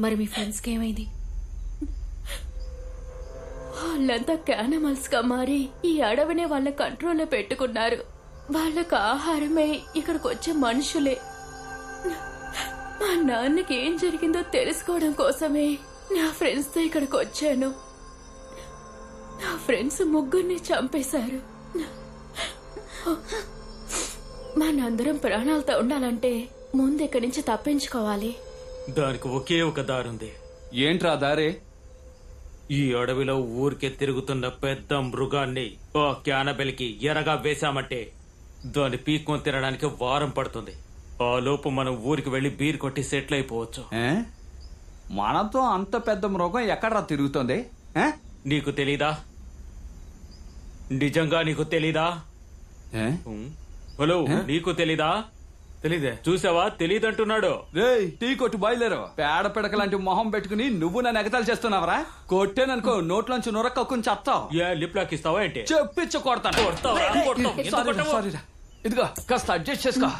మరి మీ ఫ్రెండ్స్కి ఏమైంది? వాళ్ళంతా క్యానిమల్స్ గా మారి ఈ అడవిని వాళ్ళ కంట్రోల్లో పెట్టుకున్నారు. వాళ్ళకు ఆహారమే ఇక్కడికి వచ్చే మనుషులే. మా నాన్నకి ఏం జరిగిందో తెలుసుకోవడం కోసమే నా ఫ్రెండ్స్ తో ఇక్కడికి వచ్చాను. నా ఫ్రెండ్స్ ముగ్గురిని చంపేశారు. మనందరం ప్రాణాలతో ఉండాలంటే ముందు ఇక్కడి నుంచి తప్పించుకోవాలి. దానికి ఒకే ఒక దారుంది. ఏంట్రా దారే? ఈ అడవిలో ఊరికే తిరుగుతున్న పెద్ద మృగాన్ని ఆ క్యానబెల్కి ఎరగా వేశామంటే దాన్ని పీక్కొని తినడానికి వారం పడుతుంది. ఆ లోపు మనం ఊరికి వెళ్లి బీర్ కొట్టి సెటిల్ అయిపోవచ్చు. మనతో అంత పెద్ద మృగం ఎక్కడరా తిరుగుతుంది? నీకు తెలీదా? నిజంగా నీకు తెలీదా? హలో, నీకు తెలీదా? తెలీదే. చూసావా, తెలీదంటున్నాడు. రేయ్, టీ కొట్టు బయలుదేరు. పేడ పిడక లాంటి మొహం పెట్టుకుని నువ్వు నన్ను ఎగతాలు చేస్తున్నావరా? కొట్టేననుకో నోట్లోంచి నొరక్కని చెప్తావు. లిప్ లాక్ ఇస్తావా ఏంటి? చెప్పించు కొడతాను. సారీరా, ఇదిగో కాస్త అడ్జస్ట్ చేసుకో.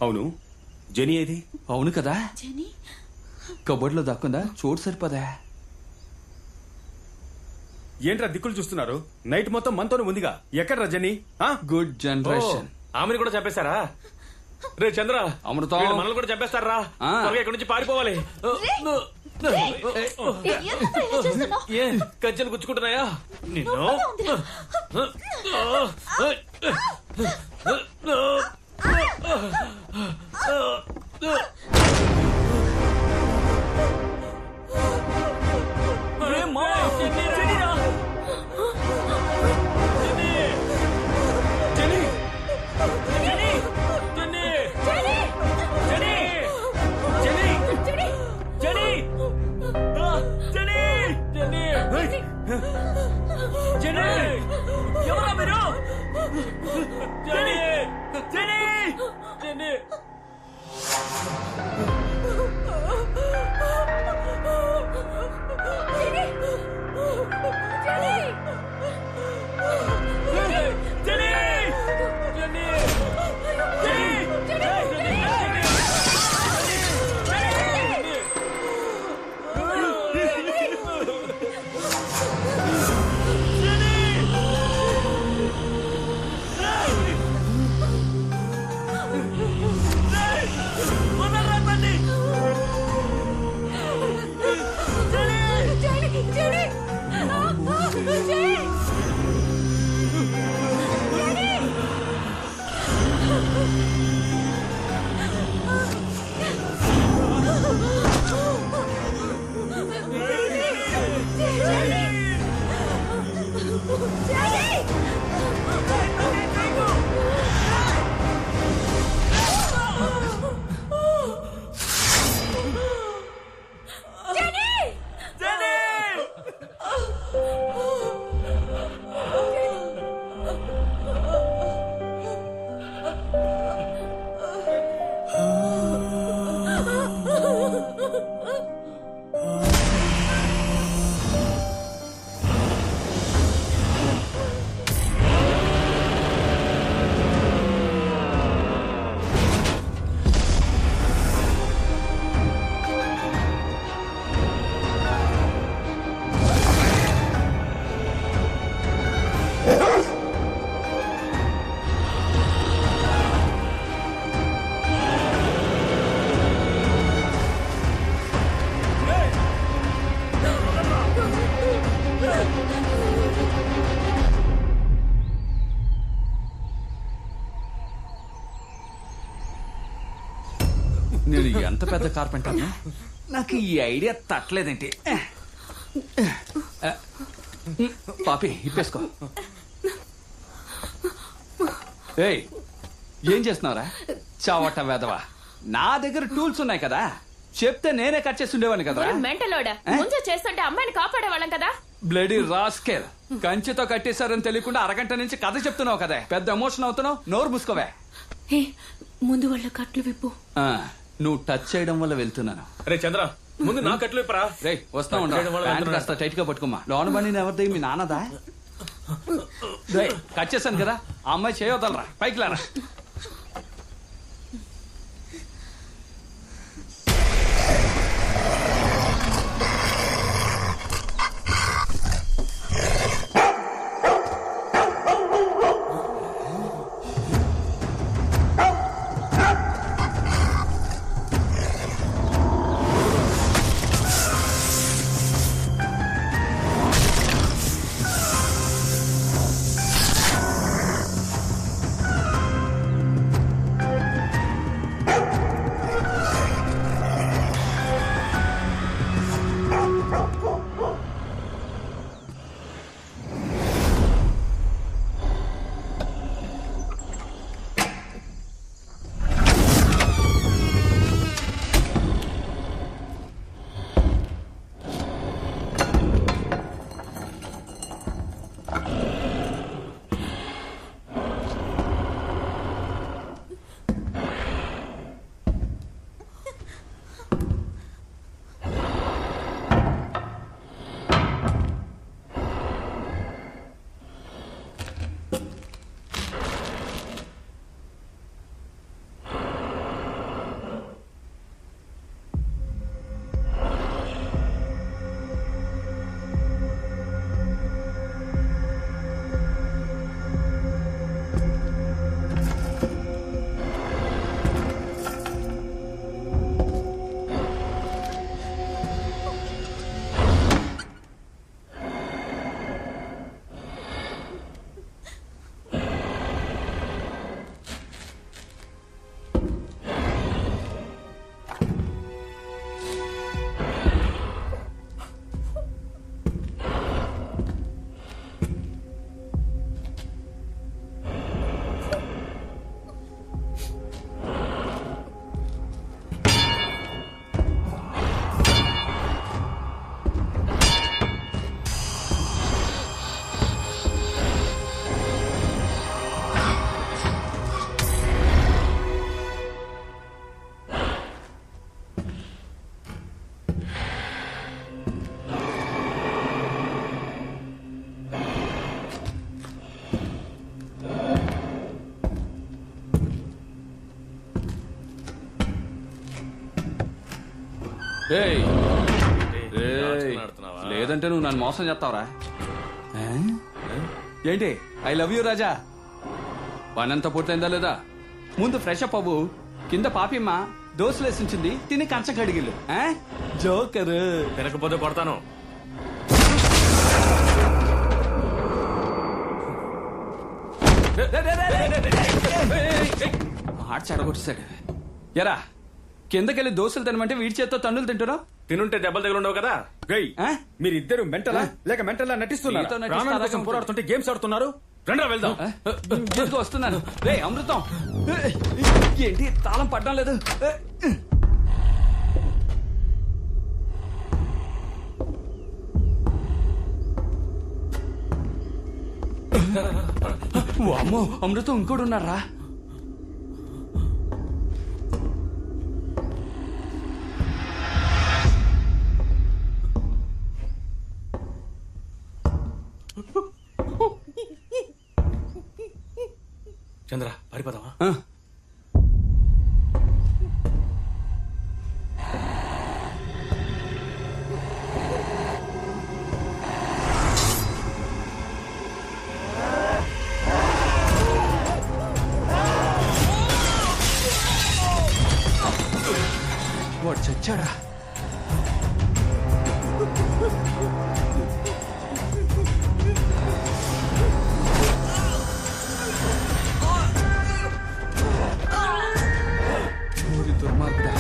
అవును, జెనీ ఏది? అవును కదా, కబోర్డ్ లో దక్కుందా? చోటు సరిపోదా? ఏంట్రా దిక్కులు చూస్తున్నారు? నైట్ మొత్తం మనతోనే ఉందిగా. ఎక్కడ్రా జెనీ? Good generation. ఆమెను కూడా చంపేశారా? రే చంద్ర, అమృతం మనల్ని కూడా చంపేస్తారా? ఇక్కడి నుంచి పారిపోవాలి. ఏ కజ్జలు గుచ్చుకుంటున్నాయా నిన్ను? నేను ఎంత పెద్ద కార్పెంటర్, నాకు ఈ ఐడియా తట్టలేదేంటి? పాపి ఇప్పేసుకో. ఏయ్, ఏం చేస్తున్నావురా చావట వేదవా? నా దగ్గర టూల్స్ ఉన్నాయి కదా, చెప్తే నేనే కట్ చేసి ఉండేవాడిని కదా. మెంటలోడా, ముందు చేస్తుంటే అమ్మాయిని కాపాడేవాళ్ళం కదా. బ్లడీ రాస్కెల్, కంచెతో కట్టేశారని తెలియకుండా అరగంట నుంచి కథ చెప్తున్నావు కదా. పెద్ద ఎమోషన్ అవుతున్నావు, నోరు మూసుకోవే. ముందు వాళ్ళ కట్లు విప్పు. నువ్వు టచ్ చేయడం వల్ల వెళ్తున్నాను. రే చంద్ర, ముందు నా కట్లు విప్పరా. రే వస్తా ఉండు, కాస్త టైట్ గా పట్టుకోమా. లోన బండి ఎవరిది? మీ నాన్నదా? రే కట్ చేశాను కదా, ఆ అమ్మాయి చేయవతలరా, పైకి లారా. ఏయ్, ఏయ్, లేదంటే నువ్వు నన్ను మోసం చేస్తావురా. ఏంటి ఐ లవ్ యూ రాజా? పనంతా పూర్తయిందా లేదా? ముందు ఫ్రెష్ అప్ అవ్వు. కింద పాపిమ్మ దోశలేసి ఉంచింది, తిని కంచ కడిగిల్లు. జోకర్. తినకపోతే కొడతాను. మాట చెడగొట్టేశాడు. ఎరా కిందకెళ్ళి దోశలు తినమంటే వీడి చేత్తో తన్నులు తింటున్నావు. తినుంటే దెబ్బలు తగిలి ఉండవు కదా. గై ఆ? మీరిద్దరు మెంటలా లేక మెంటలా నటిస్తున్నారు? మీతో నటిస్తే ప్రాణాల కోసం అలాగే పోరాడుతుంటే గేమ్స్ ఆడుతున్నారు. రండి వెళ్దాం. ఎందుకు వస్తున్నాను? రే అమృతం, ఏంటి తాళం పడ్డం లేదు? అమ్మో అమృతం ఇంకోటి ఉన్నారా? చంద్ర పారిపోదామా? వాడు చచ్చాడా? దుర్మార్గుడా.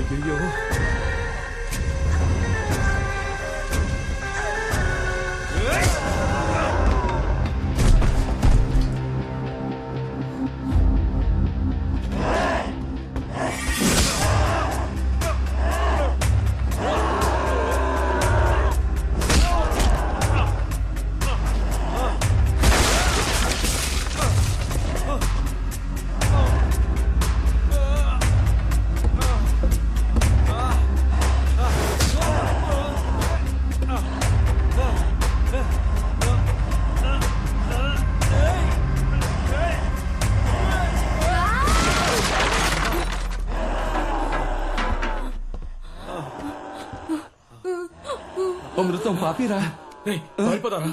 అయ్యో అమృతం పాపిరా. పారిపోతారా?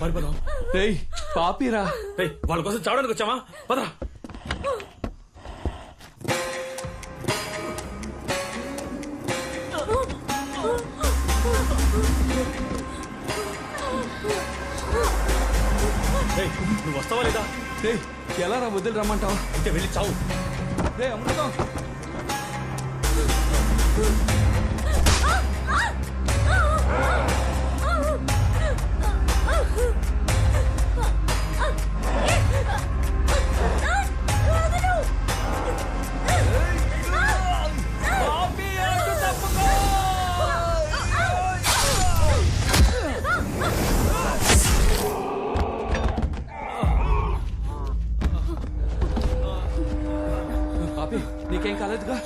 పారిపోదాం. పాపిరా. వాళ్ళ కోసం చావడానికి వచ్చామా? పదరా. నువ్వు వస్తావా లేదా? ఎలా రా వదిలి రమ్మంటావు? అయితే వెళ్ళి చావు. రే అమృతం. నీకేం కాలేదుగా?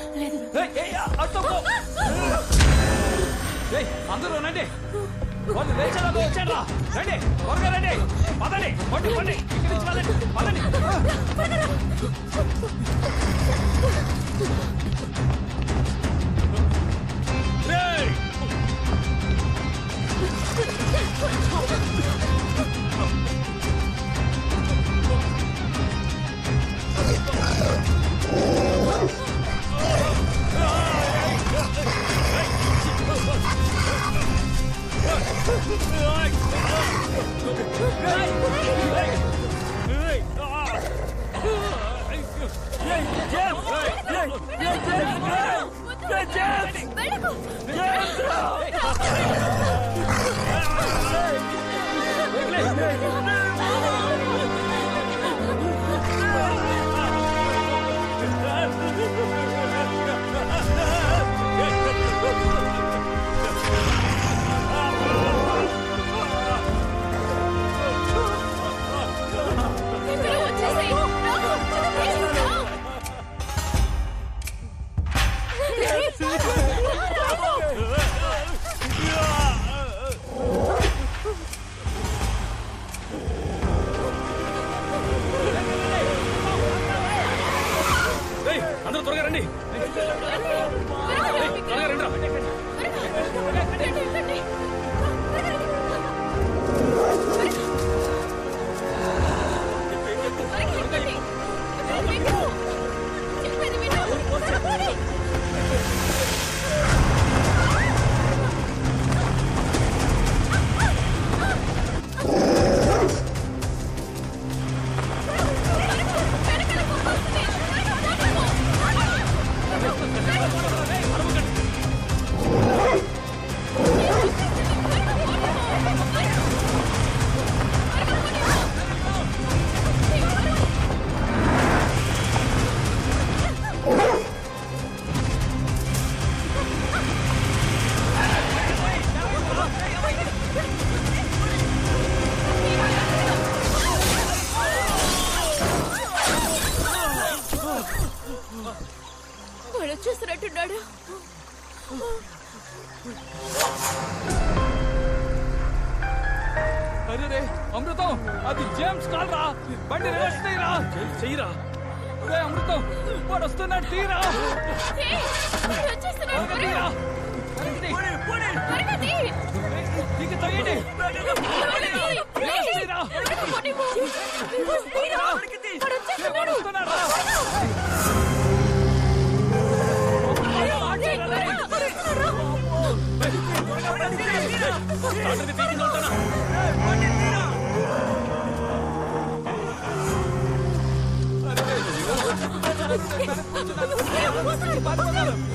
అందరూ రండి. వాళ్ళు లేచారా? వచ్చారా? రండి త్వరగా రండి. పదండి పండి పండి ఇక్కడి నుంచి వెళ్ళండి. పదండి. ఉన్నాడు. అరే అమృతం, అది జేమ్స్ కాల్ రా. బండి రివర్స్ తీరా. చెయ్యరా. రే అమృతం, వాడు వస్తున్నాడు, తీరా. ఏయ్, వాడు వచ్చేస్తున్నాడు. తీరా. త్వరగా తీ. తీగ తొయ్యండి. రివర్స్ తీరా. వాడు వస్తున్నాడు రా.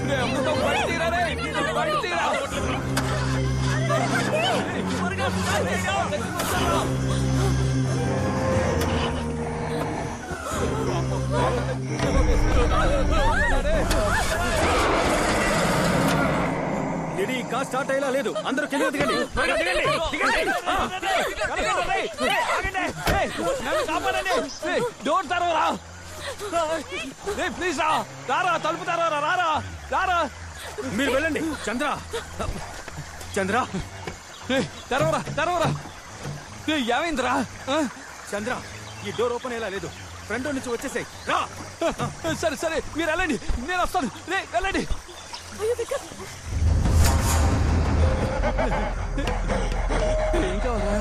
రే అమృతం, బండి తీరా రే. బండి తీరా. ఇది కార్ స్టార్ట్ అయ్యేలా లేదు. అందరూ కింద దిగండి. త్వరగా దిగండి. దిగండి. నన్ను కాపాడండి. డోర్ తెరవరా. ప్లీజ్ రా. రారా, తలుపు తెరవరా. రారా రారా. మీరు వెళ్ళండి. చంద్ర, చంద్ర, తెరవరా తెరవరా. ఏమైందిరా? చంద్ర, ఈ డోర్ ఓపెన్ అయ్యేలా లేదు. ఫ్రంట్ నుంచి వచ్చేసాయి. రా. సరే సరే, మీరు వెళ్ళండి, నేను వస్తాను. రే వెళ్ళండి. ఏం కావాలా?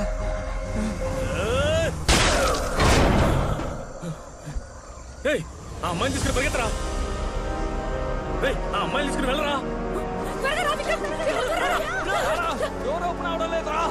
ఏయ్, ఆ అమ్మాయిని తీసుకుని పరిగెత్తరా. ఏయ్, ఆ అమ్మాయిని తీసుకుని వెళ్ళరా. డోర్ ఓపెన్ అవడం లేదురా.